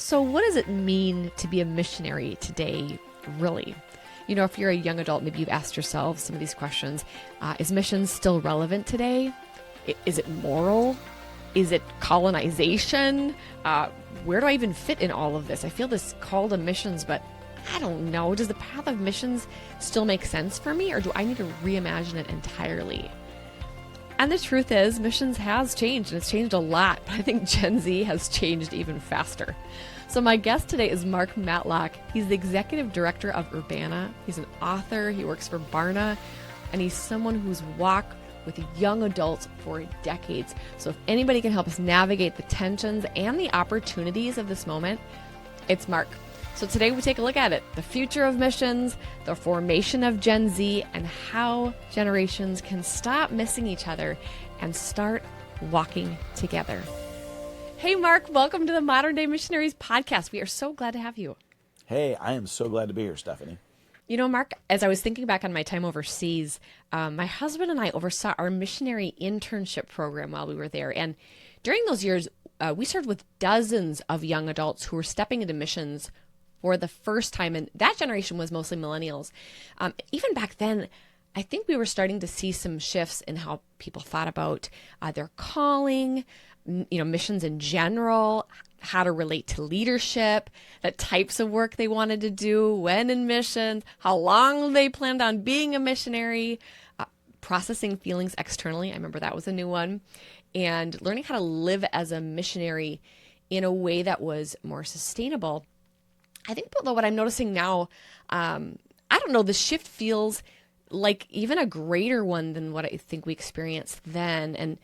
So what does it mean to be a missionary today, really? You know, if you're a young adult, maybe you've asked yourself some of these questions. Is missions still relevant today? Is it moral? Is it colonization? Where do I even fit in all of this? I feel this call to missions, but I don't know. Does the path of missions still make sense for me, or do I need to reimagine it entirely? And the truth is, missions has changed, and it's changed a lot. But I think Gen Z has changed even faster. So my guest today is Mark Matlock. He's the Executive Director of Urbana. He's an author. He works for Barna, and he's someone who's walked with young adults for decades. So if anybody can help us navigate the tensions and the opportunities of this moment, it's Mark. So today we take a look at it, the future of missions, the formation of Gen Z, and how generations can stop missing each other and start walking together. Hey, Mark, welcome to the Modern Day Missionaries podcast. We are so glad to have you. Hey, I am so glad to be here, Stephanie. You know, Mark, as I was thinking back on my time overseas, my husband and I oversaw our missionary internship program while we were there. And during those years, we served with dozens of young adults who were stepping into missions for the first time. And that generation was mostly millennials. Even back then, I think we were starting to see some shifts in how people thought about their calling, missions in general, how to relate to leadership, the types of work they wanted to do, when in missions, how long they planned on being a missionary, processing feelings externally. I remember that was a new one. And learning how to live as a missionary in a way that was more sustainable. I think, though, what I'm noticing now, I don't know, the shift feels like even a greater one than what I think we experienced then. And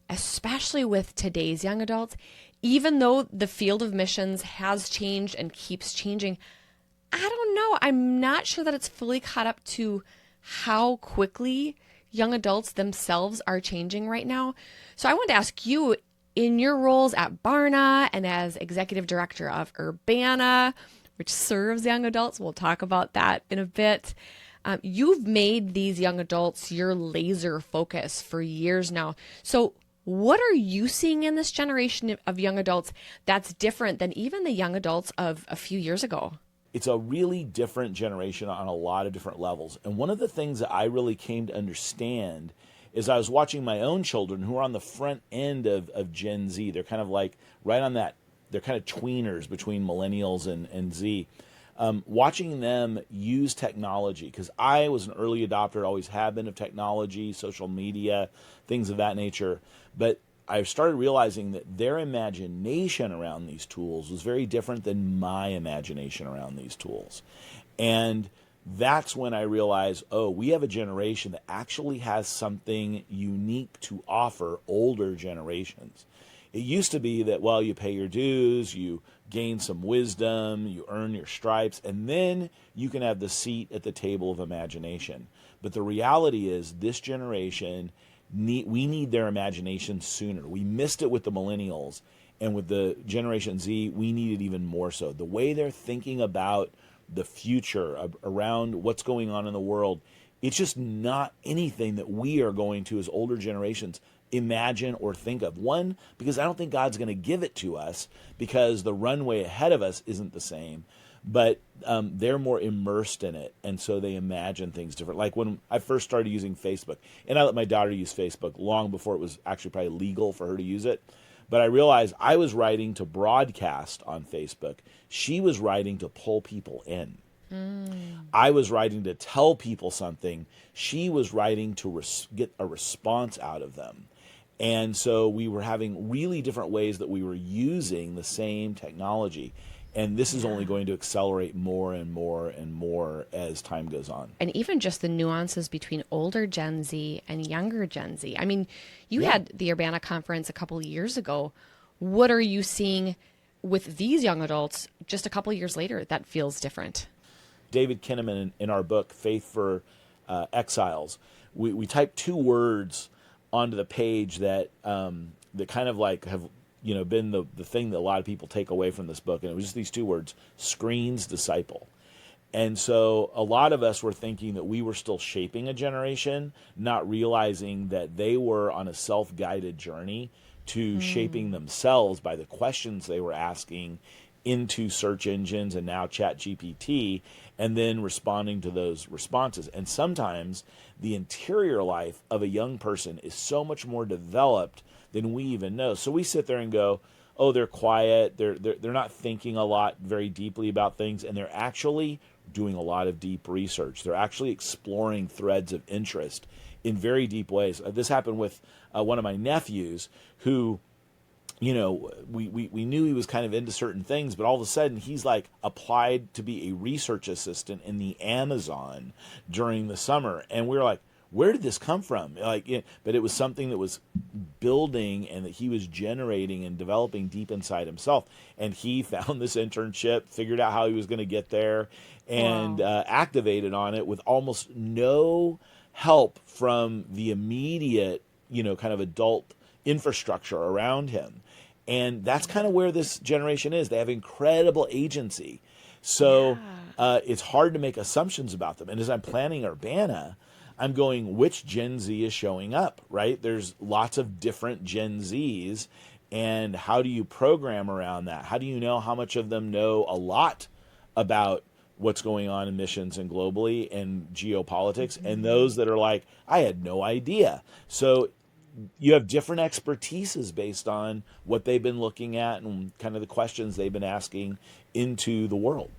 especially with today's young adults, even though the field of missions has changed and keeps changing, I don't know. I'm not sure that it's fully caught up to how quickly young adults themselves are changing right now. So I wanted to ask you, in your roles at Barna and as Executive Director of Urbana, which serves young adults, we'll talk about that in a bit. You've made these young adults your laser focus for years now. So what are you seeing in this generation of young adults that's different than even the young adults of a few years ago? It's a really different generation on a lot of different levels. And one of the things that I really came to understand is I was watching my own children who are on the front end of Gen Z. They're kind of like right on that. They're kind of tweeners between millennials and Z. Watching them use technology, because I was an early adopter, always have been, of technology, social media, things of that nature. But I started realizing that their imagination around these tools was very different than my imagination around these tools. And that's when I realized, we have a generation that actually has something unique to offer older generations. It used to be that, you pay your dues, you gain some wisdom, you earn your stripes, and then you can have the seat at the table of imagination. But the reality is this generation, we need their imagination sooner. We missed it with the millennials, and with the Generation Z, we need it even more so. The way they're thinking about the future, around what's going on in the world, it's just not anything that we are going to, as older generations, imagine or think of. One, because I don't think God's going to give it to us, because the runway ahead of us isn't the same, but they're more immersed in it, and so they imagine things different. Like when I first started using Facebook, and I let my daughter use Facebook long before it was actually probably legal for her to use it, but I realized I was writing to broadcast on Facebook. She was writing to pull people in. I was writing to tell people something. She was writing to get a response out of them. And so we were having really different ways that we were using the same technology. And this is only going to accelerate more and more and more as time goes on. And even just the nuances between older Gen Z and younger Gen Z. I mean, you had the Urbana conference a couple of years ago. What are you seeing with these young adults just a couple of years later that feels different? David Kinnaman, in our book, Faith for Exiles, we typed two words onto the page that kind of like have been the thing that a lot of people take away from this book, and it was just these two words: screens, disciple. And so a lot of us were thinking that we were still shaping a generation, not realizing that they were on a self-guided journey to shaping themselves by the questions they were asking into search engines and now Chat GPT, and then responding to those responses. And sometimes the interior life of a young person is so much more developed than we even know. So we sit there and go, oh, they're quiet, they're not thinking a lot very deeply about things, and they're actually doing a lot of deep research. They're actually exploring threads of interest in very deep ways. This happened with one of my nephews who, you know, we knew he was kind of into certain things, but all of a sudden he's like applied to be a research assistant in the Amazon during the summer. And we were like, where did this come from? Like, you know, but it was something that was building and that he was generating and developing deep inside himself. And he found this internship, figured out how he was going to get there, and activated on it with almost no help from the immediate, you know, kind of adult infrastructure around him. And that's kind of where this generation is. They have incredible agency. So it's hard to make assumptions about them. And as I'm planning Urbana, I'm going, which Gen Z is showing up, right? There's lots of different Gen Zs. And how do you program around that? How do you know how much of them know a lot about what's going on in missions and globally and geopolitics, and those that are like, I had no idea. So you have different expertises based on what they've been looking at and kind of the questions they've been asking into the world.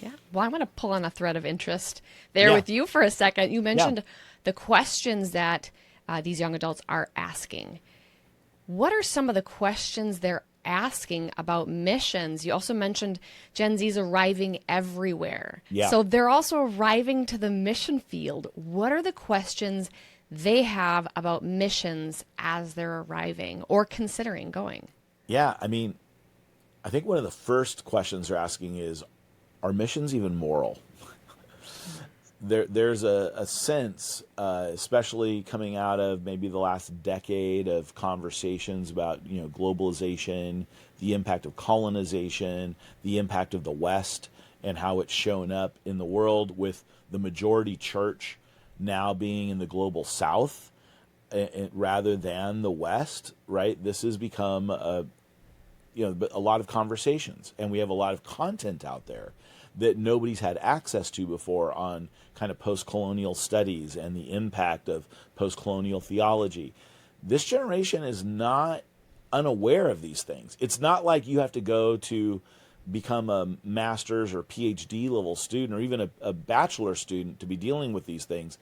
Yeah. Well, I want to pull on a thread of interest there with you for a second. You mentioned the questions that these young adults are asking. What are some of the questions they're asking about missions? You also mentioned Gen Z's arriving everywhere. Yeah. So they're also arriving to the mission field. What are the questions they have about missions as they're arriving or considering going? Yeah, I mean, I think one of the first questions they're asking is, are missions even moral? There's a sense, especially coming out of maybe the last decade of conversations about, you know, globalization, the impact of colonization, the impact of the West, and how it's shown up in the world with the majority church now being in the global South rather than the West, right? This has become a lot of conversations, and we have a lot of content out there that nobody's had access to before on kind of post-colonial studies and the impact of post-colonial theology. This generation is not unaware of these things. It's not like you have to go to become a master's or PhD level student or even a bachelor student to be dealing with these things.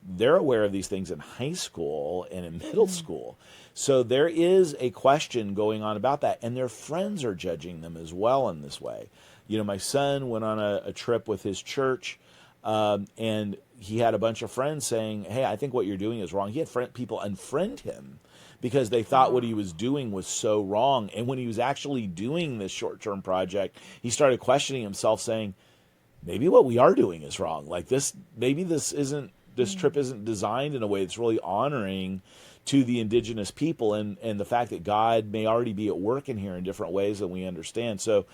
They're aware of these things in high school and in middle school. So there is a question going on about that, and their friends are judging them as well in this way. You know, my son went on a trip with his church, and he had a bunch of friends saying, hey, I think what you're doing is wrong. He had people unfriend him because they thought what he was doing was so wrong. And when he was actually doing this short-term project, he started questioning himself, saying, maybe what we are doing is wrong. Like this, maybe this trip isn't designed in a way that's really honoring to the indigenous people and the fact that God may already be at work in here in different ways than we understand. So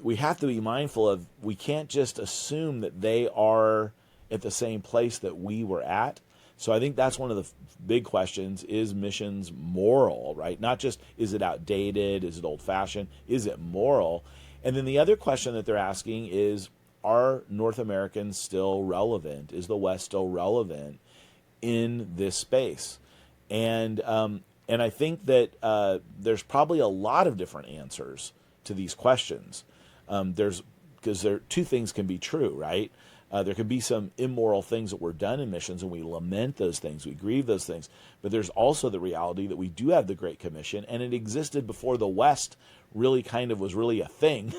we have to be mindful of, we can't just assume that they are at the same place that we were at. So I think that's one of the big questions. Is missions moral, right? Not just, is it outdated? Is it old-fashioned? Is it moral? And then the other question that they're asking is, are North Americans still relevant? Is the West still relevant in this space? And I think that there's probably a lot of different answers to these questions. Because two things can be true, right? There can be some immoral things that were done in missions, and we lament those things, we grieve those things. But there's also the reality that we do have the Great Commission, and it existed before the West really kind of was really a thing.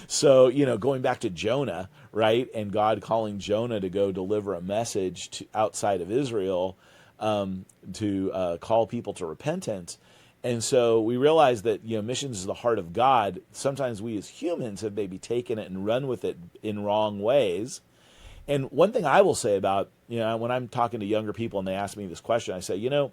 So, you know, going back to Jonah, right, and God calling Jonah to go deliver a message to outside of Israel, to call people to repentance. And so we realize that, you know, missions is the heart of God. Sometimes we as humans have maybe taken it and run with it in wrong ways. And one thing I will say about, you know, when I'm talking to younger people and they ask me this question, I say, you know,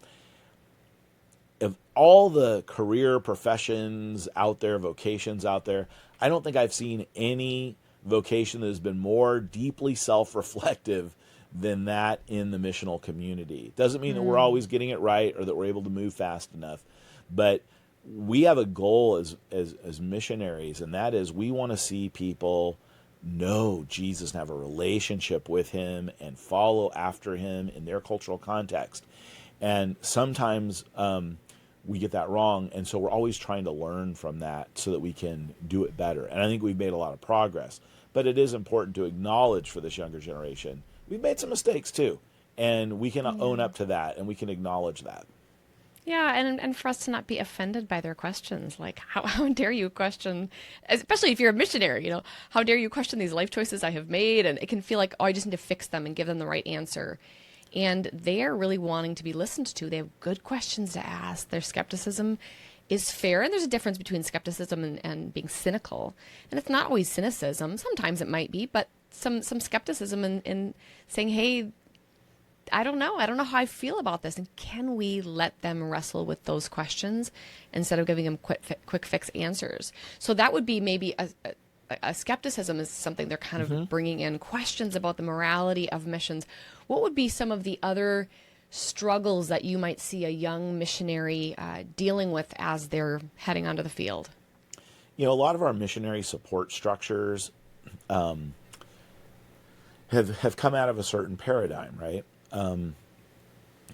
of all the career professions out there, vocations out there, I don't think I've seen any vocation that has been more deeply self-reflective than that in the missional community. It doesn't mean that we're always getting it right or that we're able to move fast enough, but we have a goal as missionaries, and that is we want to see people know Jesus and have a relationship with him and follow after him in their cultural context. And sometimes we get that wrong, and so we're always trying to learn from that so that we can do it better. And I think we've made a lot of progress. But it is important to acknowledge for this younger generation, we've made some mistakes too. And we can own up to that, and we can acknowledge that. Yeah, and for us to not be offended by their questions, like how dare you question, especially if you're a missionary, how dare you question these life choices I have made? And it can feel like, oh, I just need to fix them and give them the right answer. And they're really wanting to be listened to. They have good questions to ask. Their skepticism is fair, and there's a difference between skepticism and being cynical. And it's not always cynicism. Sometimes it might be, but some skepticism in saying, hey, I don't know how I feel about this. And can we let them wrestle with those questions instead of giving them quick fix answers? So that would be maybe a skepticism is something they're kind of bringing in, questions about the morality of missions. What would be some of the other struggles that you might see a young missionary dealing with as they're heading onto the field? A lot of our missionary support structures have come out of a certain paradigm, right?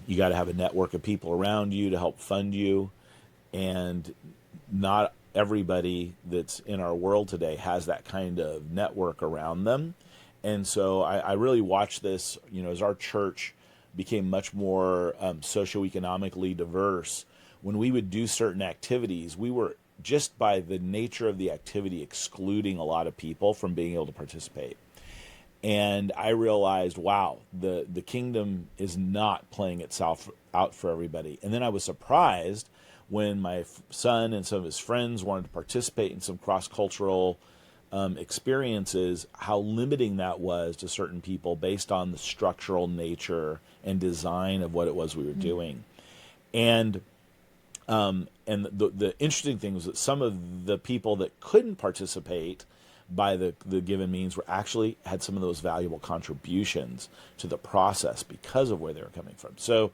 You got to have a network of people around you to help fund you, and not everybody that's in our world today has that kind of network around them. And so I really watched this, as our church became much more socioeconomically diverse. When we would do certain activities, we were, just by the nature of the activity, excluding a lot of people from being able to participate. And I realized, wow, the kingdom is not playing itself out for everybody. And then I was surprised when my son and some of his friends wanted to participate in some cross-cultural experiences, how limiting that was to certain people based on the structural nature and design of what it was we were doing. And the interesting thing was that some of the people that couldn't participate by the given means were actually had some of those valuable contributions to the process because of where they were coming from. So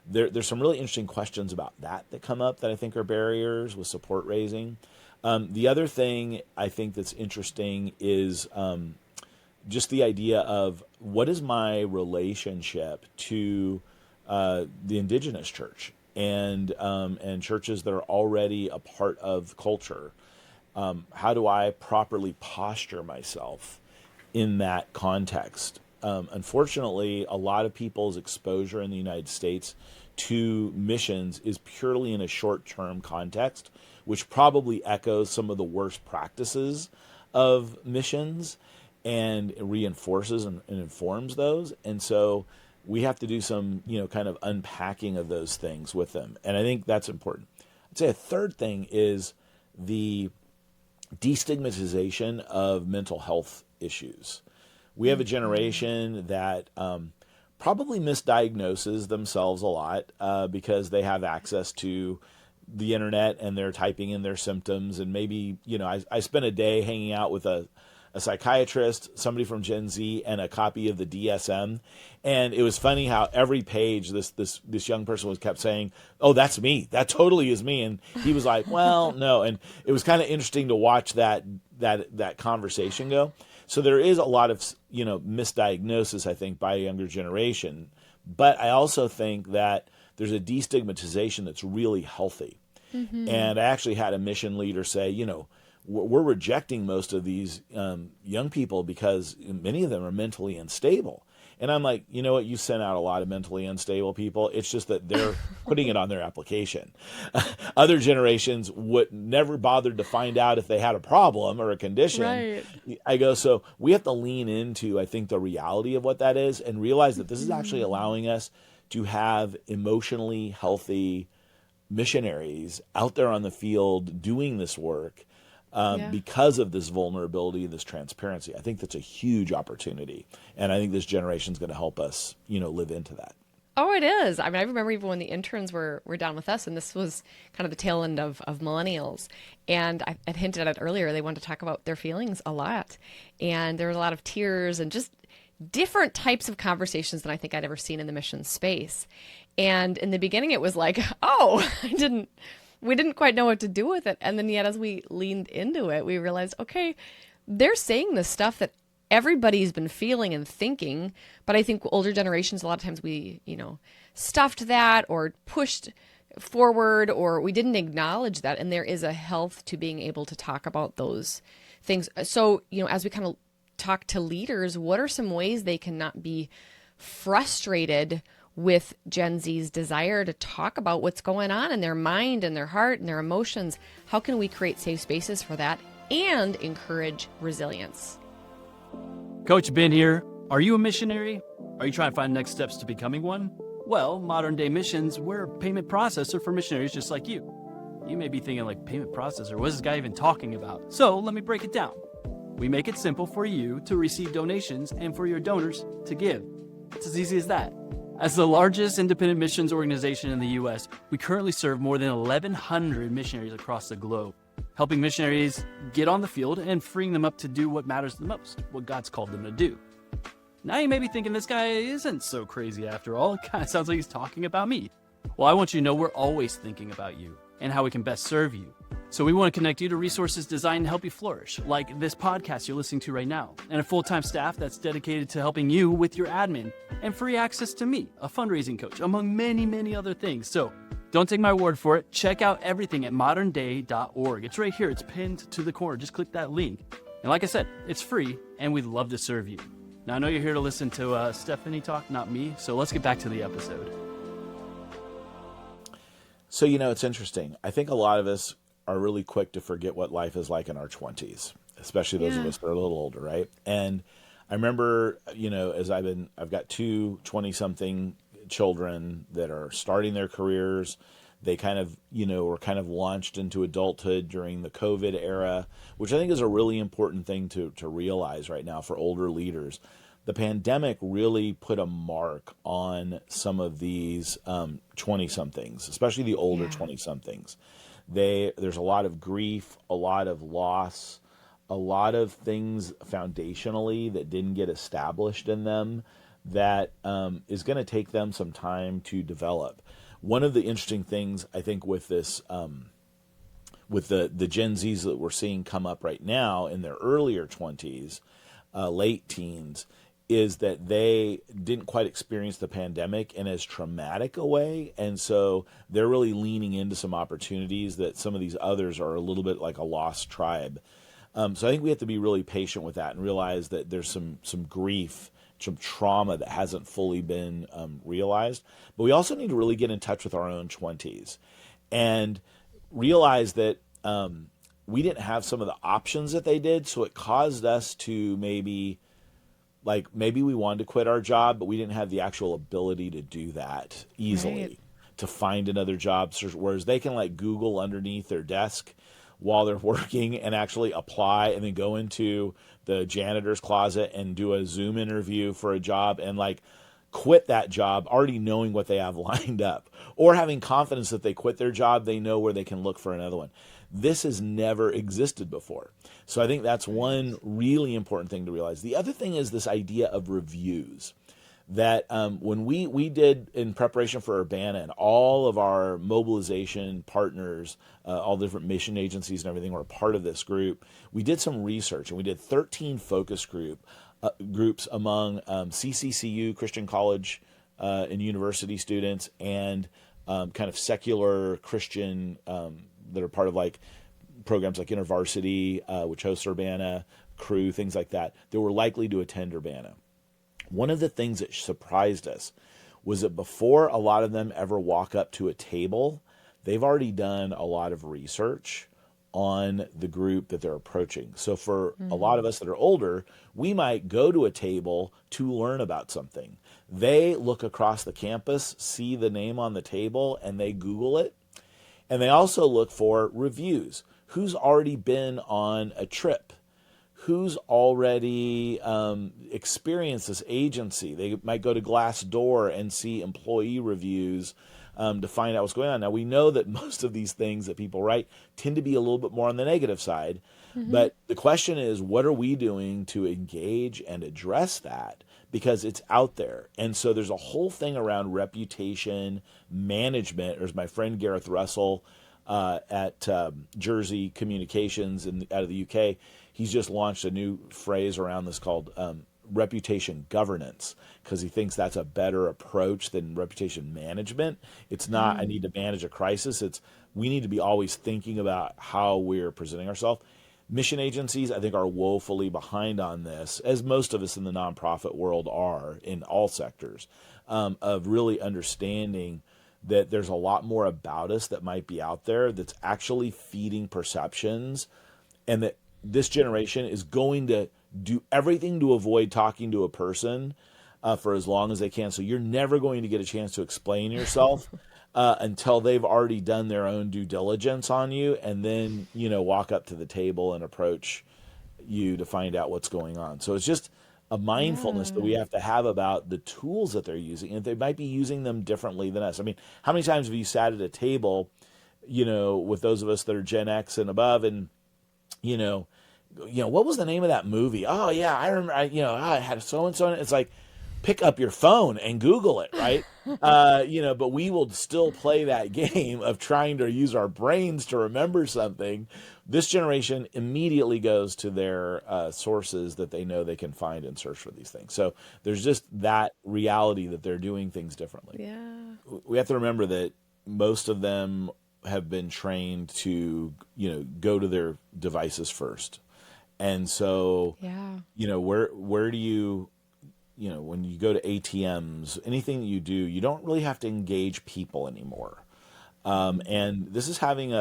there's some really interesting questions about that come up that I think are barriers with support raising. The other thing I think that's interesting is just the idea of what is my relationship to the indigenous church and churches that are already a part of culture. How do I properly posture myself in that context? Unfortunately, a lot of people's exposure in the United States to missions is purely in a short-term context, which probably echoes some of the worst practices of missions and reinforces and informs those. And so we have to do some, kind of unpacking of those things with them. And I think that's important. I'd say a third thing is the destigmatization of mental health issues. We have a generation that probably misdiagnoses themselves a lot because they have access to the internet and they're typing in their symptoms. And maybe, I spent a day hanging out with a psychiatrist, somebody from Gen Z, and a copy of the DSM. And it was funny how every page this young person kept saying, "Oh, that's me. That totally is me." And he was like, "Well, no." And it was kind of interesting to watch that conversation go. So there is a lot of, misdiagnosis, I think, by a younger generation. But I also think that there's a destigmatization that's really healthy. Mm-hmm. And I actually had a mission leader say, we're rejecting most of these young people because many of them are mentally unstable. And I'm like, you know what? You sent out a lot of mentally unstable people. It's just that they're putting it on their application. Other generations would never bothered to find out if they had a problem or a condition. Right. I go, so we have to lean into, I think, the reality of what that is and realize that this is actually allowing us to have emotionally healthy missionaries out there on the field doing this work. Because of this vulnerability, this transparency. I think that's a huge opportunity. And I think this generation is going to help us, live into that. Oh, it is. I mean, I remember even when the interns were down with us, and this was kind of the tail end of millennials. And I had hinted at it earlier, they wanted to talk about their feelings a lot. And there was a lot of tears and just different types of conversations than I think I'd ever seen in the mission space. And in the beginning, it was like, oh, we didn't quite know what to do with it. And then yet as we leaned into it, we realized, okay, they're saying this stuff that everybody's been feeling and thinking, but I think older generations, a lot of times we, stuffed that or pushed forward, or we didn't acknowledge that. And there is a health to being able to talk about those things. So, as we kind of talk to leaders, what are some ways they can not be frustrated with Gen Z's desire to talk about what's going on in their mind and their heart and their emotions? How can we create safe spaces for that and encourage resilience? Coach Ben here. Are you a missionary? Are you trying to find next steps to becoming one? Well, Modern Day Missions, we're a payment processor for missionaries just like you. You may be thinking, like, payment processor, what is this guy even talking about? So let me break it down. We make it simple for you to receive donations and for your donors to give. It's as easy as that. As the largest independent missions organization in the U.S., we currently serve more than 1,100 missionaries across the globe, helping missionaries get on the field and freeing them up to do what matters the most, what God's called them to do. Now you may be thinking, this guy isn't so crazy after all. It kind of sounds like he's talking about me. Well, I want you to know we're always thinking about you and how we can best serve you. So we want to connect you to resources designed to help you flourish, like this podcast you're listening to right now, and a full-time staff that's dedicated to helping you with your admin, and free access to me, a fundraising coach, among many, many other things. So don't take my word for it. Check out everything at modernday.org. It's right here. It's pinned to the corner. Just click that link. And like I said, it's free, and we'd love to serve you. Now, I know you're here to listen to Stephanie talk, not me, so let's get back to the episode. So, it's interesting. I think a lot of us are really quick to forget what life is like in our 20s, especially those of us that are a little older, right? And I remember, as I've got two 20-something children that are starting their careers. They kind of, were kind of launched into adulthood during the COVID era, which I think is a really important thing to realize right now for older leaders. The pandemic really put a mark on some of these 20-somethings, especially the older 20-somethings. There's a lot of grief, a lot of loss, a lot of things foundationally that didn't get established in them that is going to take them some time to develop. One of the interesting things I think with this, with the Gen Zs that we're seeing come up right now in their earlier 20s, late teens, is that they didn't quite experience the pandemic in as traumatic a way. And so they're really leaning into some opportunities that some of these others are a little bit like a lost tribe. So I think we have to be really patient with that and realize that there's some grief, some trauma that hasn't fully been realized. But we also need to really get in touch with our own 20s and realize that we didn't have some of the options that they did. So it caused us to maybe we wanted to quit our job, but we didn't have the actual ability to do that easily, right, to find another job. Whereas they can Google underneath their desk while they're working and actually apply and then go into the janitor's closet and do a Zoom interview for a job and quit that job already knowing what they have lined up, or having confidence that they quit their job, they know where they can look for another one. This has never existed before. So I think that's one really important thing to realize. The other thing is this idea of reviews. That when we did in preparation for Urbana, and all of our mobilization partners, all the different mission agencies and everything were a part of this group, we did some research and we did 13 focus groups among CCCU, Christian college and university students, and kind of secular Christian that are part of programs like InterVarsity, which hosts Urbana, Crew, things like that were likely to attend Urbana. One of the things that surprised us was that before a lot of them ever walk up to a table, they've already done a lot of research on the group that they're approaching. So for a lot of us that are older, we might go to a table to learn about something. They look across the campus, see the name on the table, and they Google it. And they also look for reviews. Who's already been on a trip? Who's already experienced this agency? They might go to Glassdoor and see employee reviews to find out what's going on. Now, we know that most of these things that people write tend to be a little bit more on the negative side. But the question is, what are we doing to engage and address that? Because it's out there. And so there's a whole thing around reputation management, or as my friend Gareth Russell at Jersey Communications out of the UK. He's just launched a new phrase around this called reputation governance, because he thinks that's a better approach than reputation management. It's not, I need to manage a crisis. It's, we need to be always thinking about how we're presenting ourselves. Mission agencies, I think, are woefully behind on this, as most of us in the nonprofit world are in all sectors, of really understanding that there's a lot more about us that might be out there that's actually feeding perceptions, and that this generation is going to do everything to avoid talking to a person for as long as they can. So you're never going to get a chance to explain yourself until they've already done their own due diligence on you, and then, walk up to the table and approach you to find out what's going on. So it's just a mindfulness that we have to have about the tools that they're using, and they might be using them differently than us. I mean, how many times have you sat at a table, with those of us that are Gen X and above, and what was the name of that movie? Oh yeah, I remember. I had so and so. It's like, pick up your phone and Google it, right? But we will still play that game of trying to use our brains to remember something. This generation immediately goes to their sources that they know they can find and search for these things. So there's just that reality that they're doing things differently. Yeah. We have to remember that most of them have been trained to, go to their devices first. And so, where do you, when you go to ATMs, anything that you do, you don't really have to engage people anymore. And this is having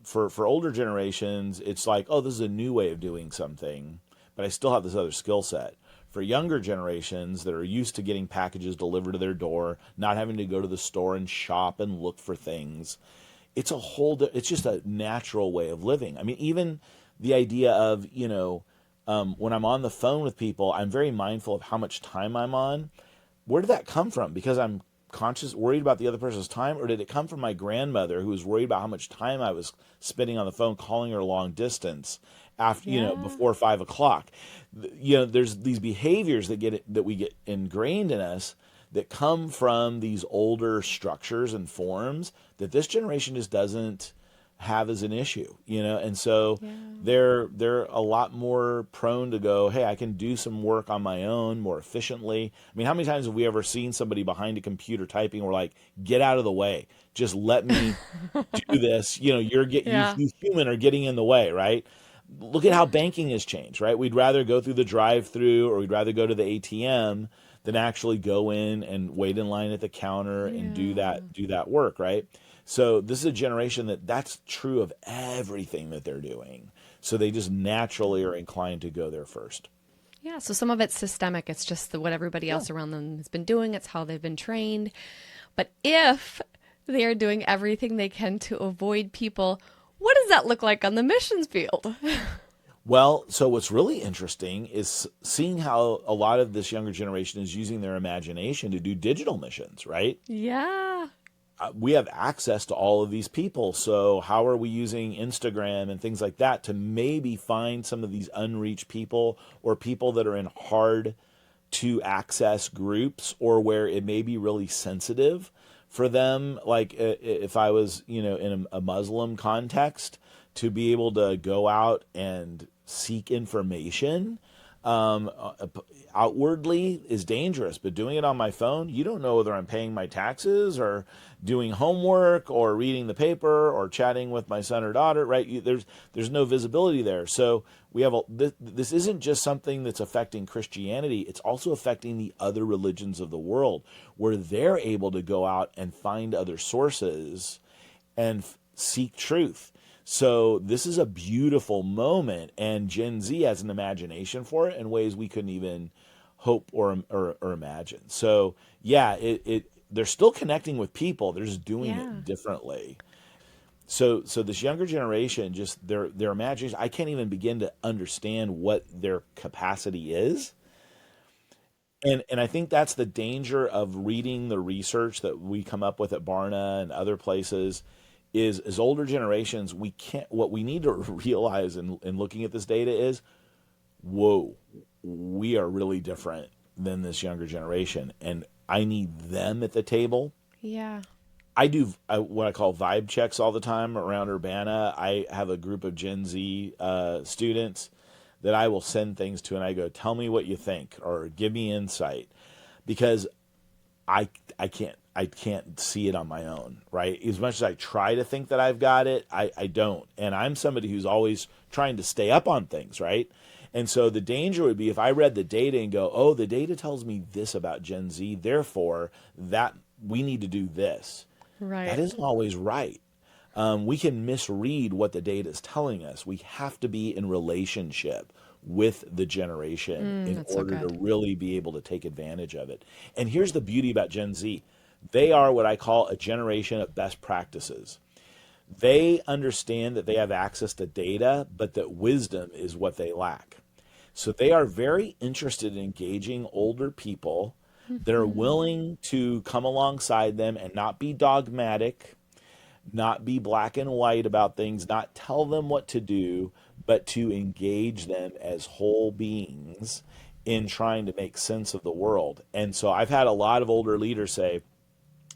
for older generations, it's like, oh, this is a new way of doing something, but I still have this other skill set. For younger generations that are used to getting packages delivered to their door, not having to go to the store and shop and look for things, it's just a natural way of living. I mean, even the idea of, when I'm on the phone with people, I'm very mindful of how much time I'm on. Where did that come from? Because I'm worried about the other person's time, or did it come from my grandmother, who was worried about how much time I was spending on the phone calling her long distance after, before 5 o'clock? There's these behaviors that we get ingrained in us that come from these older structures and forms that this generation just doesn't have as an issue, and so they're a lot more prone to go, hey, I can do some work on my own more efficiently. I mean, how many times have we ever seen somebody behind a computer typing, and we're like, get out of the way, just let me do this. You human are getting in the way, right? Look at how banking has changed, right? We'd rather go through the drive-through, or we'd rather go to the ATM than actually go in and wait in line at the counter and do that work, right? So this is a generation that's true of everything that they're doing. So they just naturally are inclined to go there first. Yeah, so some of it's systemic. It's just what everybody else around them has been doing. It's how they've been trained. But if they are doing everything they can to avoid people, what does that look like on the missions field? Well, so what's really interesting is seeing how a lot of this younger generation is using their imagination to do digital missions, right? Yeah. We have access to all of these people. So how are we using Instagram and things like that to maybe find some of these unreached people, or people that are in hard to access groups, or where it may be really sensitive for them? Like if I was, in a Muslim context, to be able to go out and seek information outwardly is dangerous, but doing it on my phone, you don't know whether I'm paying my taxes or doing homework or reading the paper or chatting with my son or daughter, right? There's no visibility there. So we have this isn't just something that's affecting Christianity, it's also affecting the other religions of the world, where they're able to go out and find other sources and seek truth. So this is a beautiful moment, and Gen Z has an imagination for it in ways we couldn't even hope or imagine. So they're still connecting with people. They're just doing it differently. So this younger generation, just their imagination, I can't even begin to understand what their capacity is. And I think that's the danger of reading the research that we come up with at Barna and other places. Is as older generations, what we need to realize in looking at this data is, whoa, we are really different than this younger generation. And I need them at the table. Yeah. I do what I call vibe checks all the time around Urbana. I have a group of Gen Z students that I will send things to, and I go, tell me what you think or give me insight, because I can't see it on my own, right? As much as I try to think that I've got it, I don't. And I'm somebody who's always trying to stay up on things, right? And so the danger would be if I read the data and go, oh, the data tells me this about Gen Z, therefore that we need to do this. Right. That isn't always right. We can misread what the data is telling us. We have to be in relationship with the generation in That's so order to good. really be able to take advantage of it. And here's the beauty about Gen Z. They are what I call a generation of best practices. They understand that they have access to data, but that wisdom is what they lack. So they are very interested in engaging older people that are willing to come alongside them and not be dogmatic, not be black and white about things, not tell them what to do, but to engage them as whole beings in trying to make sense of the world. And so I've had a lot of older leaders say,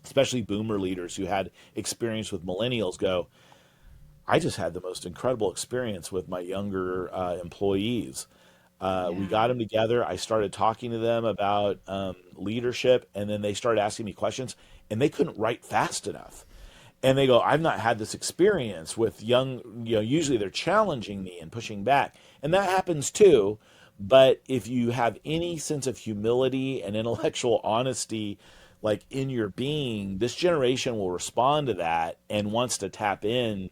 especially boomer leaders who had experience with millennials, go, I just had the most incredible experience with my younger employees. We Yeah. got them together. I started talking to them about leadership, and then they started asking me questions, and they couldn't write fast enough. And they go, I've not had this experience with young, usually they're challenging me and pushing back. And that happens too. But if you have any sense of humility and intellectual honesty, like in your being, this generation will respond to that and wants to tap in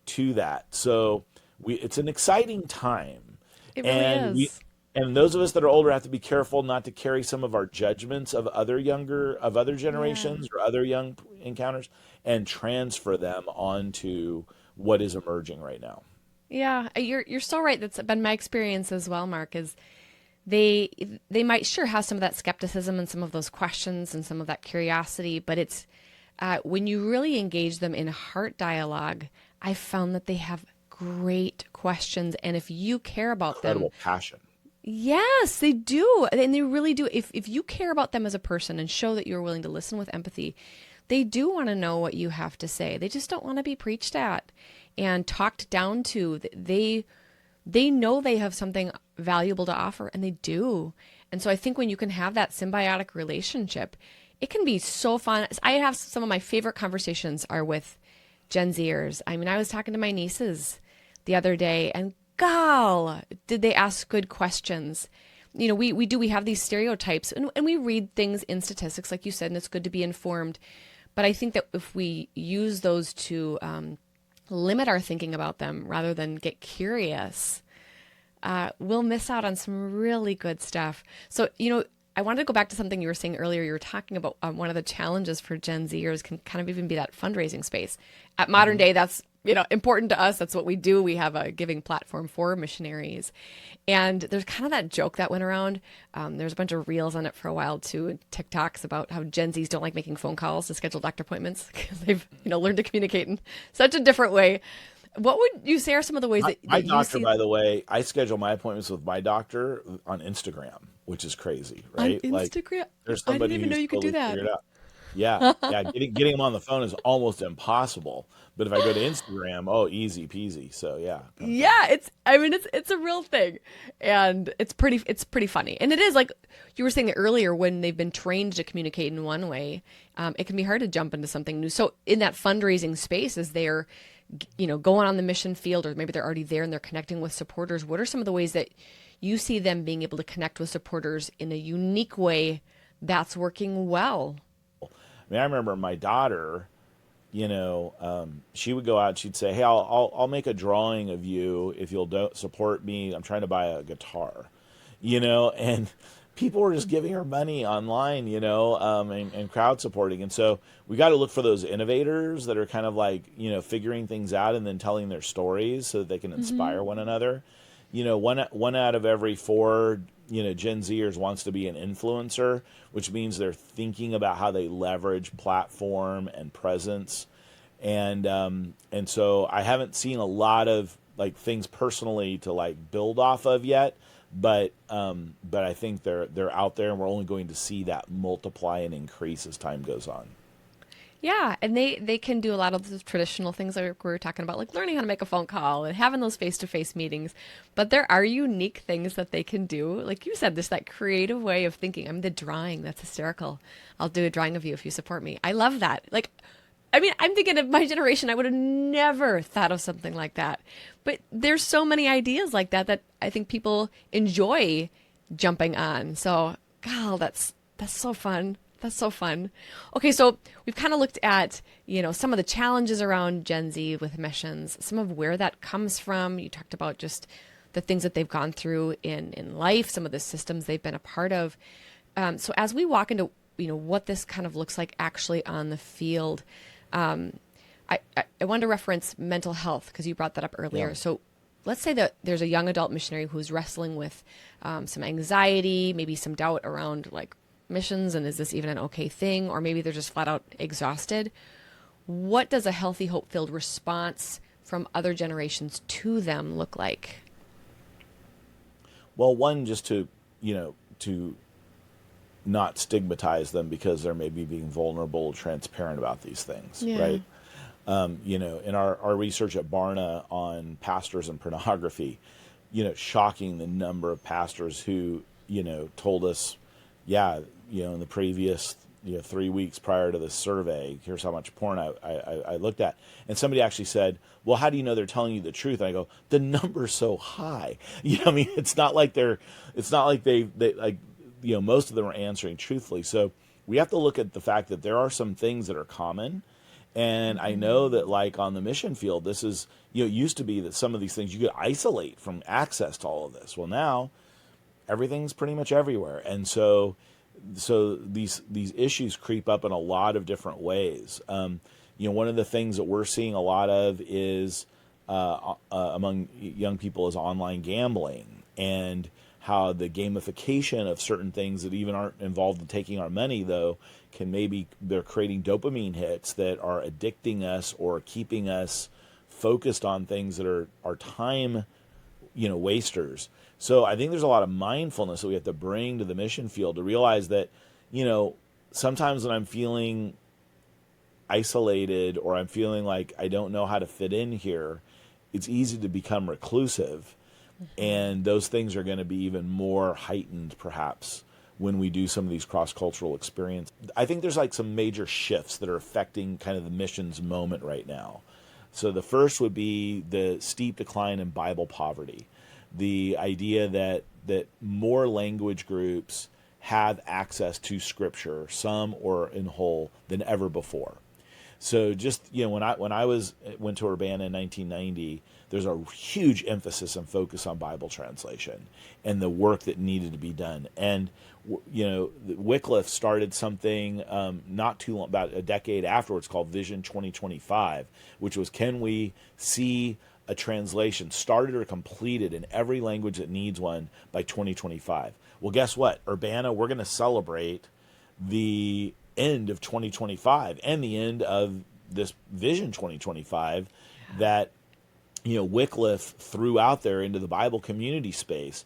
to that. So it's an exciting time. It really And is. those of us that are older have to be careful not to carry some of our judgments of other Yeah. generations or other young encounters and transfer them onto what is emerging right now. Yeah, you're so right. That's been my experience as well, Mark, is they they might sure have some of that skepticism and some of those questions and some of that curiosity, but it's when you really engage them in heart dialogue, I found that they have great questions, and if you care about them, Incredible passion. yes, they do. And they really do. If you care about them as a person and show that you're willing to listen with empathy, they do want to know what you have to say. They just don't want to be preached at and talked down to. They know they have something valuable to offer, and they do. And so I think when you can have that symbiotic relationship, it can be so fun. I have some of my favorite conversations are with Gen Zers. I mean, I was talking to my nieces the other day, and gal, did they ask good questions? You know, we have these stereotypes, and we read things in statistics, like you said, and it's good to be informed. But I think that if we use those to limit our thinking about them rather than get curious, we'll miss out on some really good stuff. So, I wanted to go back to something you were saying earlier. You were talking about one of the challenges for Gen Zers can kind of even be that fundraising space. At modern Hmm. day, that's important to us. That's what we do. We have a giving platform for missionaries, and there's kind of that joke that went around. There's a bunch of reels on it for a while too, and TikToks about how Gen Zs don't like making phone calls to schedule doctor appointments because they've learned to communicate in such a different way. What would you say are some of the ways My that you doctor, see by the way, I schedule my appointments with my doctor on Instagram, which is crazy, on right? Like Instagram? there's I didn't somebody even know who's you could do totally that. figured it out. Yeah, yeah. Getting him on the phone is almost impossible. But if I go to Instagram, oh, easy peasy. So yeah, kind of thing. Yeah, it's a real thing, and it's pretty funny, and it is like you were saying earlier when they've been trained to communicate in one way, it can be hard to jump into something new. So in that fundraising space, as they're going on the mission field, or maybe they're already there and they're connecting with supporters, what are some of the ways that you see them being able to connect with supporters in a unique way that's working well? I mean, I remember my daughter. She would go out and she'd say, "Hey, I'll make a drawing of you if you'll support me. I'm trying to buy a guitar," and people were just giving her money online, and crowd supporting. And so we got to look for those innovators that are kind of like, figuring things out and then telling their stories so that they can inspire one another. One out of every four, Gen Zers wants to be an influencer, which means they're thinking about how they leverage platform and presence. And so I haven't seen a lot of like things personally to like build off of yet, but I think they're out there, and we're only going to see that multiply and increase as time goes on. Yeah, and they can do a lot of the traditional things like we were talking about, like learning how to make a phone call and having those face-to-face meetings. But there are unique things that they can do. Like you said, this that creative way of thinking. I'm the drawing. That's hysterical. I'll do a drawing of you if you support me. I love that. Like, I mean, I'm thinking of my generation. I would have never thought of something like that. But there's so many ideas like that that I think people enjoy jumping on. So, God, that's so fun. That's so fun. Okay, so we've kind of looked at, some of the challenges around Gen Z with missions, some of where that comes from. You talked about just the things that they've gone through in life, some of the systems they've been a part of. So as we walk into, what this kind of looks like actually on the field, I wanted to reference mental health because you brought that up earlier. Yeah. So let's say that there's a young adult missionary who's wrestling with some anxiety, maybe some doubt around like missions and is this even an okay thing, or maybe they're just flat out exhausted. What does a healthy, hope-filled response from other generations to them look like? Well, one, just to not stigmatize them because they're maybe being vulnerable, transparent about these things, Yeah. right? In our research at Barna on pastors and pornography, shocking the number of pastors who, told us, yeah, in the previous, 3 weeks prior to this survey, here's how much porn I looked at. And somebody actually said, well, how do you know they're telling you the truth? And I go, the number's so high. I mean, it's not like they like, most of them are answering truthfully. So we have to look at the fact that there are some things that are common. And I know that like on the mission field, this is, it used to be that some of these things you could isolate from access to all of this. Well, now everything's pretty much everywhere. And so these issues creep up in a lot of different ways. One of the things that we're seeing a lot of is among young people is online gambling, and how the gamification of certain things that even aren't involved in taking our money, though, they're creating dopamine hits that are addicting us or keeping us focused on things that are time, wasters. So I think there's a lot of mindfulness that we have to bring to the mission field to realize that, sometimes when I'm feeling isolated or I'm feeling like I don't know how to fit in here, it's easy to become reclusive. And those things are going to be even more heightened, perhaps, when we do some of these cross-cultural experiences. I think there's like some major shifts that are affecting kind of the missions moment right now. So the first would be the steep decline in Bible poverty. The idea that more language groups have access to Scripture, some or in whole, than ever before. So just, when I went to Urbana in 1990, there's a huge emphasis and focus on Bible translation and the work that needed to be done. And Wycliffe started something not too long, about a decade afterwards, called Vision 2025, which was, can we see a translation started or completed in every language that needs one by 2025? Well, guess what? Urbana, we're going to celebrate the end of 2025 and the end of this Vision 2025 that Wycliffe threw out there into the Bible community space.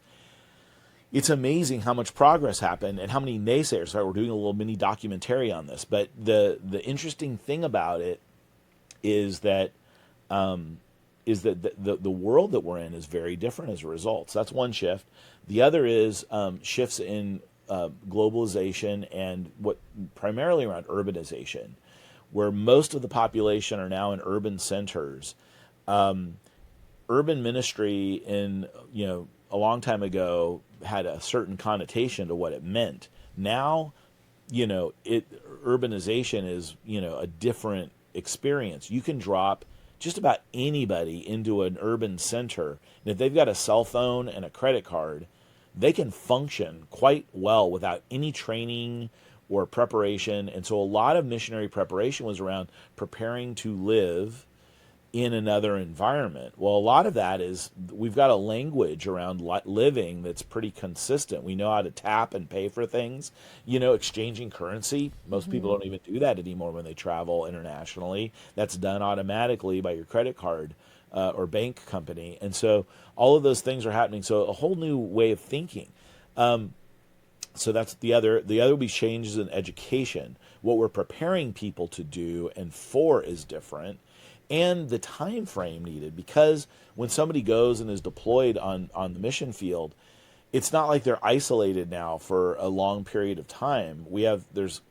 It's amazing how much progress happened and how many naysayers. Right, we're doing a little mini documentary on this, but the interesting thing about it is that the world that we're in is very different as a result. So that's one shift. The other is shifts in globalization and what primarily around urbanization, where most of the population are now in urban centers. Urban ministry a long time ago had a certain connotation to what it meant. Now, urbanization is, a different experience. You can drop just about anybody into an urban center, and if they've got a cell phone and a credit card, they can function quite well without any training or preparation. And so a lot of missionary preparation was around preparing to live in another environment. Well, a lot of that is we've got a language around living that's pretty consistent. We know how to tap and pay for things, exchanging currency. Most people don't even do that anymore when they travel internationally. That's done automatically by your credit card or bank company. And so all of those things are happening. So a whole new way of thinking. So that's the other. The other will be changes in education. What we're preparing people to do and for is different, and the time frame needed, because when somebody goes and is deployed on the mission field, it's not like they're isolated now for a long period of time. There's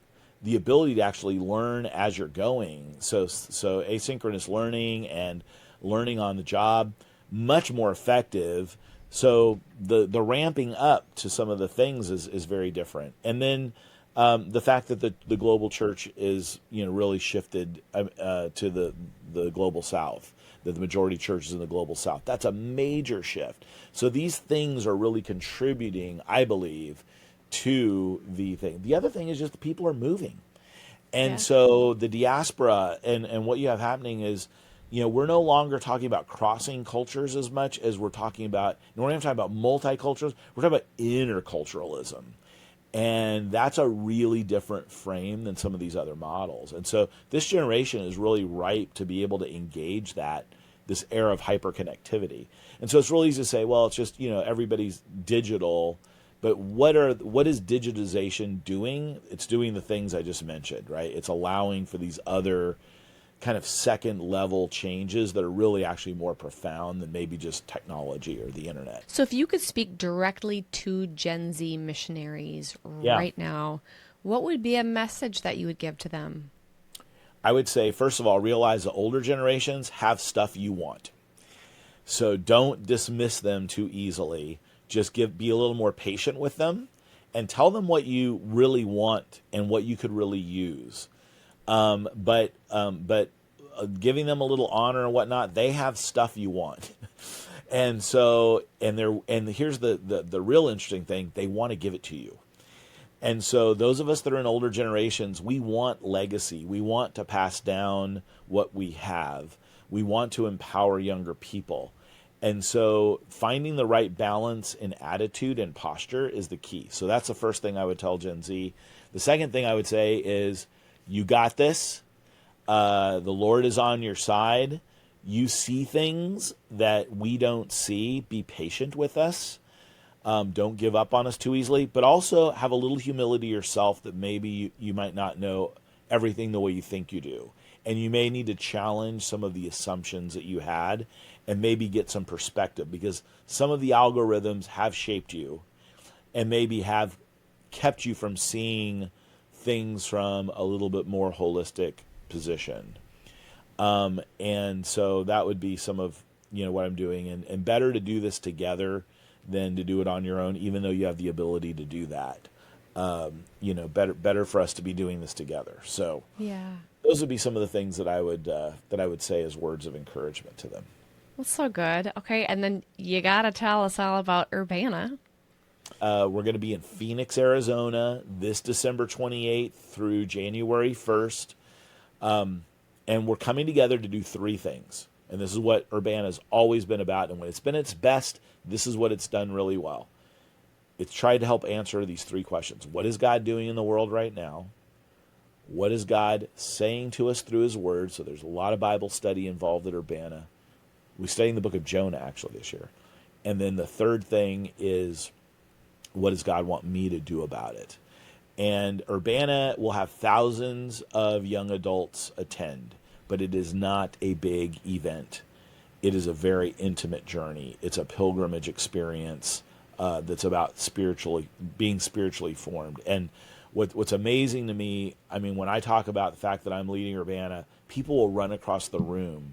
the ability to actually learn as you're going. So asynchronous learning and learning on the job, much more effective. So the ramping up to some of the things is very different. And then the fact that the global church is really shifted to the global south, that the majority of churches in the global south, that's a major shift. So these things are really contributing, I believe, to the thing. The other thing is just people are moving. And Yeah. so the diaspora and what you have happening is, we're no longer talking about crossing cultures as much as we're talking about, we're not even talking about multiculturalism, we're talking about interculturalism. And that's a really different frame than some of these other models. And so this generation is really ripe to be able to engage this era of hyperconnectivity. And so it's really easy to say, well, it's just, everybody's digital. But what is digitization doing? It's doing the things I just mentioned, right? It's allowing for these other kind of second level changes that are really actually more profound than maybe just technology or the internet. So if you could speak directly to Gen Z missionaries Yeah. right now, what would be a message that you would give to them? I would say, first of all, realize the older generations have stuff you want. So don't dismiss them too easily. Just be a little more patient with them and tell them what you really want and what you could really use. But giving them a little honor and whatnot, they have stuff you want. And so, and here's the real interesting thing, they want to give it to you. And so those of us that are in older generations, we want legacy. We want to pass down what we have. We want to empower younger people. And so finding the right balance in attitude and posture is the key. So that's the first thing I would tell Gen Z. The second thing I would say is, you got this. The Lord is on your side. You see things that we don't see. Be patient with us. Don't give up on us too easily, but also have a little humility yourself that maybe you might not know everything the way you think you do. And you may need to challenge some of the assumptions that you had and maybe get some perspective, because some of the algorithms have shaped you and maybe have kept you from seeing things from a little bit more holistic position. And so that would be some of what I'm doing, and better to do this together than to do it on your own, even though you have the ability to do that. Better for us to be doing this together. So Yeah. those would be some of the things that I would say as words of encouragement to them. That's so good. Okay, and then you got to tell us all about Urbana. We're going to be in Phoenix, Arizona this December 28th through January 1st. And we're coming together to do three things. And this is what Urbana has always been about. And when it's been its best, this is what it's done really well. It's tried to help answer these three questions. What is God doing in the world right now? What is God saying to us through his word? So there's a lot of Bible study involved at Urbana. We studied the book of Jonah actually this year. And then the third thing is, what does God want me to do about it? And Urbana will have thousands of young adults attend, but it is not a big event. It is a very intimate journey. It's a pilgrimage experience that's about being spiritually formed. And what's amazing to me, when I talk about the fact that I'm leading Urbana, people will run across the room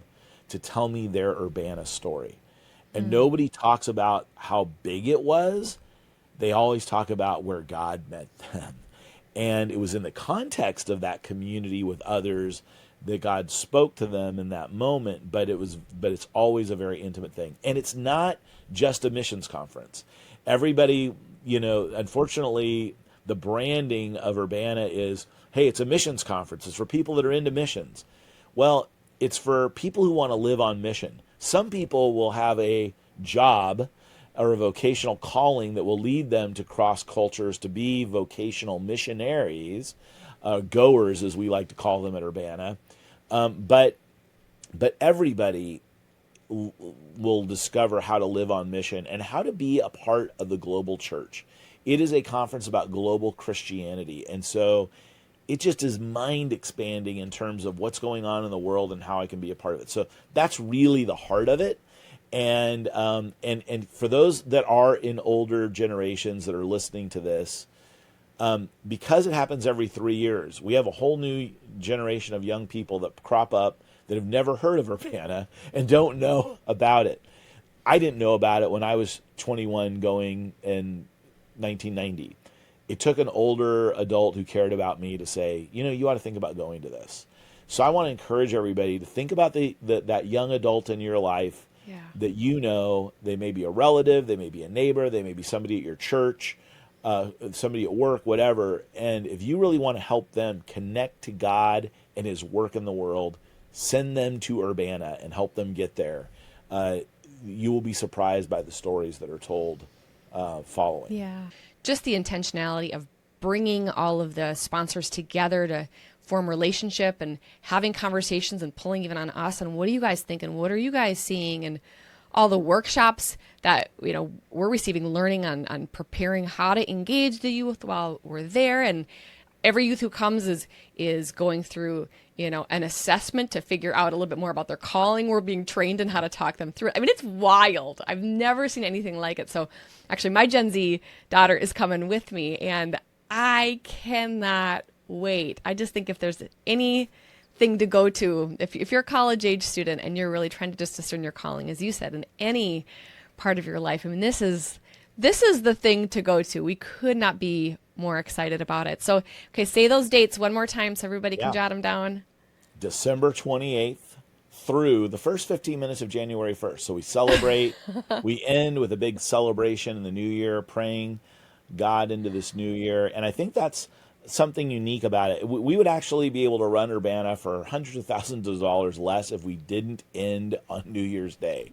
to tell me their Urbana story. And nobody talks about how big it was. They always talk about where God met them. And it was in the context of that community with others that God spoke to them in that moment, but it's always a very intimate thing. And it's not just a missions conference. Everybody, unfortunately, the branding of Urbana is, hey, it's a missions conference. It's for people that are into missions. Well, it's for people who want to live on mission. Some people will have a job or a vocational calling that will lead them to cross cultures, to be vocational missionaries, goers, as we like to call them at Urbana. But everybody will discover how to live on mission and how to be a part of the global church. It is a conference about global Christianity. And so it just is mind expanding in terms of what's going on in the world and how I can be a part of it. So that's really the heart of it. And for those that are in older generations that are listening to this, because it happens every 3 years, we have a whole new generation of young people that crop up that have never heard of Urbana and don't know about it. I didn't know about it when I was 21 going in 1990. It took an older adult who cared about me to say, you ought to think about going to this. So I want to encourage everybody to think about that young adult in your life that they may be a relative, they may be a neighbor, they may be somebody at your church, somebody at work, whatever. And if you really want to help them connect to God and his work in the world, send them to Urbana and help them get there. You will be surprised by the stories that are told following. Yeah. Just the intentionality of bringing all of the sponsors together to form relationship and having conversations and pulling even on us. And what are you guys thinking? What are you guys seeing? And all the workshops that, we're receiving, learning on preparing how to engage the youth while we're there. And every youth who comes is going through, an assessment to figure out a little bit more about their calling. We're being trained in how to talk them through it. I mean, it's wild. I've never seen anything like it. So actually my Gen Z daughter is coming with me and I cannot wait. I just think if there's anything to go to, if you're a college age student and you're really trying to just discern your calling, as you said, in any part of your life, I mean, this is the thing to go to. We could not be more excited about it. So, okay, say those dates one more time so everybody can jot them down. December 28th through the first 15 minutes of January 1st. So we celebrate, we end with a big celebration in the new year, praying God into this new year. And I think that's something unique about it. We would actually be able to run Urbana for hundreds of thousands of dollars less if we didn't end on New Year's Day.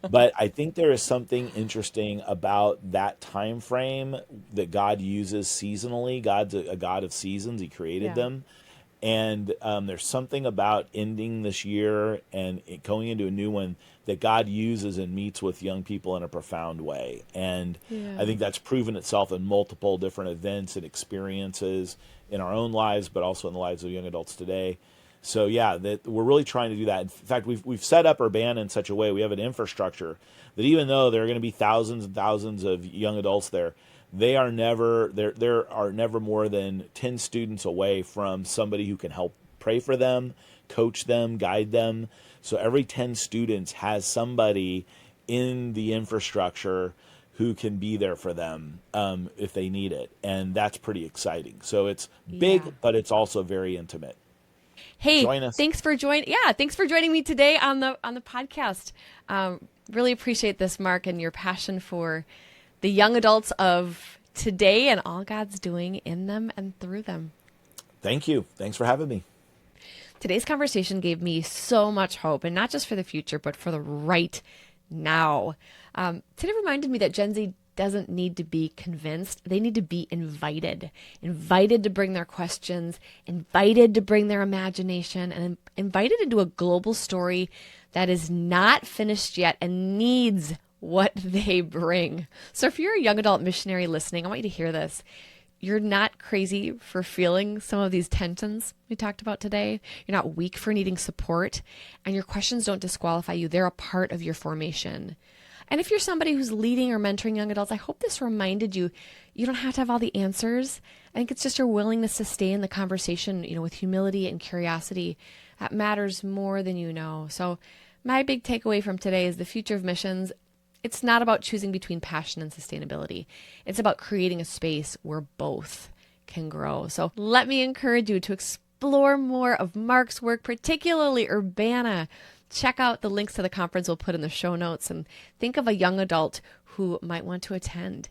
But I think there is something interesting about that time frame that God uses seasonally. God's a God of seasons. He created them. And there's something about ending this year and going into a new one that God uses and meets with young people in a profound way. And I think that's proven itself in multiple different events and experiences in our own lives, but also in the lives of young adults today. So that we're really trying to do that. In fact, we've set up Urbana in such a way, we have an infrastructure that even though there are going to be thousands and thousands of young adults there are never more than 10 students away from somebody who can help pray for them, coach them, guide them. So every 10 students has somebody in the infrastructure who can be there for them if they need it. And that's pretty exciting. So it's big, but it's also very intimate. Hey, join us. Thanks for joining me today on the podcast. Really appreciate this, Mark, and your passion for the young adults of today and all God's doing in them and through them. Thank you. Thanks for having me. Today's conversation gave me so much hope, and not just for the future, but for the right now. Today reminded me that Gen Z doesn't need to be convinced. They need to be invited to bring their questions, invited to bring their imagination, and invited into a global story that is not finished yet and needs what they bring. So if you're a young adult missionary listening, I want you to hear this. You're not crazy for feeling some of these tensions we talked about today. You're not weak for needing support, and your questions don't disqualify you. They're a part of your formation. And if you're somebody who's leading or mentoring young adults, I hope this reminded you, you don't have to have all the answers. I think it's just your willingness to stay in the conversation, with humility and curiosity. That matters more than you know. So my big takeaway from today is the future of missions. It's not about choosing between passion and sustainability. It's about creating a space where both can grow. So let me encourage you to explore more of Mark's work, particularly Urbana. Check out the links to the conference we'll put in the show notes and think of a young adult who might want to attend.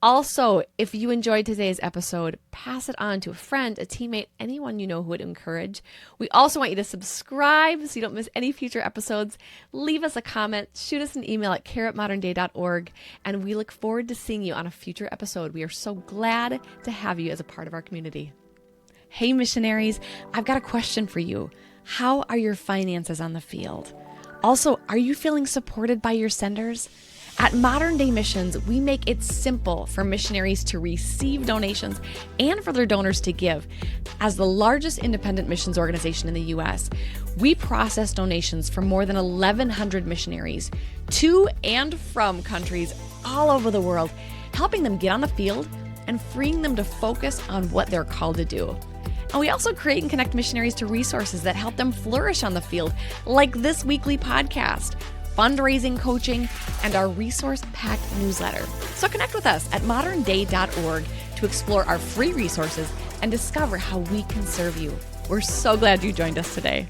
Also, if you enjoyed today's episode, pass it on to a friend, a teammate, anyone you know who would encourage. We also want you to subscribe so you don't miss any future episodes. Leave us a comment, shoot us an email at care@modernday.org, and we look forward to seeing you on a future episode. We are so glad to have you as a part of our community. Hey, missionaries, I've got a question for you. How are your finances on the field? Also, are you feeling supported by your senders? At Modern Day Missions, we make it simple for missionaries to receive donations and for their donors to give. As the largest independent missions organization in the U.S., we process donations from more than 1,100 missionaries to and from countries all over the world, helping them get on the field and freeing them to focus on what they're called to do. And we also create and connect missionaries to resources that help them flourish on the field, like this weekly podcast, fundraising coaching, and our resource-packed newsletter. So connect with us at modernday.org to explore our free resources and discover how we can serve you. We're so glad you joined us today.